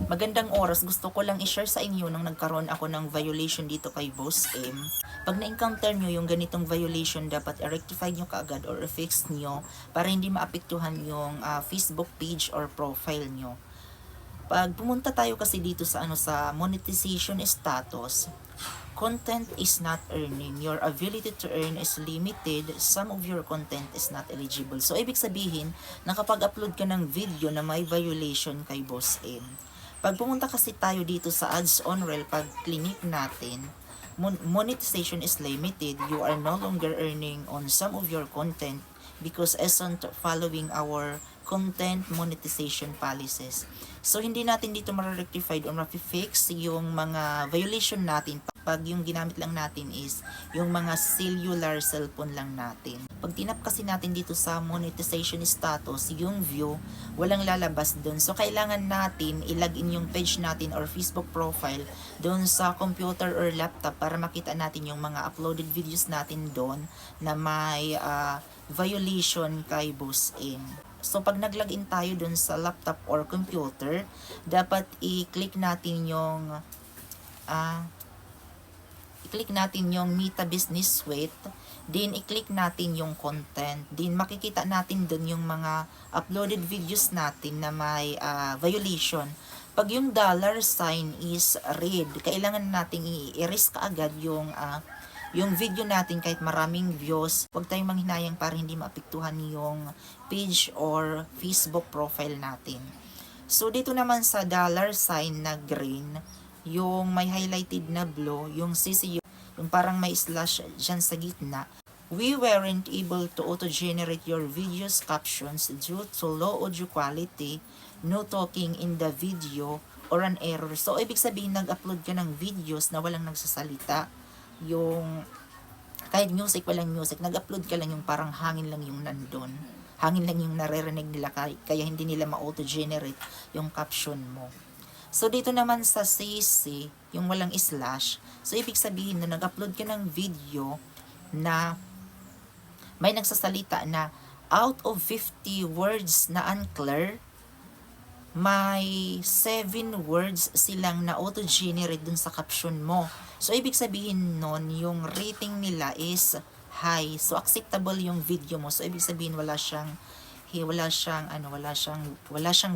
Magandang oras, gusto ko lang i-share sa inyo nang nagkaroon ako ng violation dito kay Boss M. Pag na-encounter nyo yung ganitong violation, dapat i-rectify nyo kaagad or i-fix nyo para hindi maapektuhan yung Facebook page or profile nyo. Pag pumunta tayo kasi dito sa monetization status, content is not earning. Your ability to earn is limited. Some of your content is not eligible. So, ibig sabihin, nakapag-upload ka ng video na may violation kay Boss M. Pag pumunta kasi tayo dito sa ads on reel, pag click natin, monetization is limited. You are no longer earning on some of your content because isn't following our content monetization policies. So, hindi natin dito ma-rectified or ma-fix yung mga violation natin pag yung ginamit lang natin is yung mga cellular cellphone lang natin. Pag tinap kasi natin dito sa monetization status, yung view, walang lalabas dun. So, kailangan natin ilagin yung page natin or Facebook profile dun sa computer or laptop para makita natin yung mga uploaded videos natin dun na may violation kay Boss M. So, pag nag-login tayo dun sa laptop or computer, dapat i-click natin yung Meta Business Suite, then i-click natin yung content, then makikita natin dun yung mga uploaded videos natin na may violation. Pag yung dollar sign is red, kailangan natin i-erase kaagad yung video natin kahit maraming views. Huwag tayong manghinayang para hindi maapektuhan yung page or Facebook profile natin. So, dito naman sa dollar sign na green, yung may highlighted na blue, yung CC, yung parang may slash dyan sa gitna, we weren't able to auto-generate your video's captions due to low audio quality, no talking in the video, or an error. So, ibig sabihin, nag-upload ka ng videos na walang nagsasalita, yung kahit music, walang music, nag-upload ka lang yung parang hangin lang yung nandun. Hangin lang yung naririnig nila, kaya hindi nila ma-auto-generate yung caption mo. So, dito naman sa CC, yung walang slash, so, ibig sabihin na nag-upload ka ng video na may nagsasalita na out of 50 words na unclear, may 7 words silang na auto-generate dun sa caption mo. So, ibig sabihin nun, yung rating nila is high. So, acceptable yung video mo. So, ibig sabihin wala siyang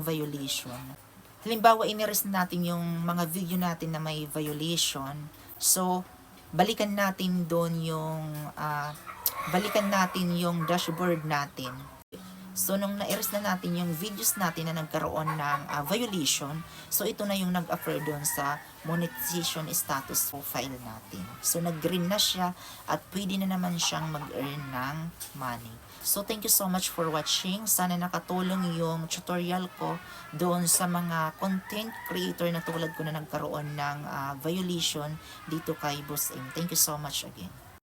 violation. Halimbawa, inerest natin yung mga video natin na may violation. So, balikan natin yung dashboard natin. So, nung na-erase na natin yung videos natin na nagkaroon ng violation, so ito na yung nag-appear doon sa monetization status profile natin. So, nag-green na siya at pwede na naman siyang mag-earn ng money. So, thank you so much for watching. Sana nakatulong yung tutorial ko doon sa mga content creator na tulad ko na nagkaroon ng violation dito kay Boss M. Thank you so much again.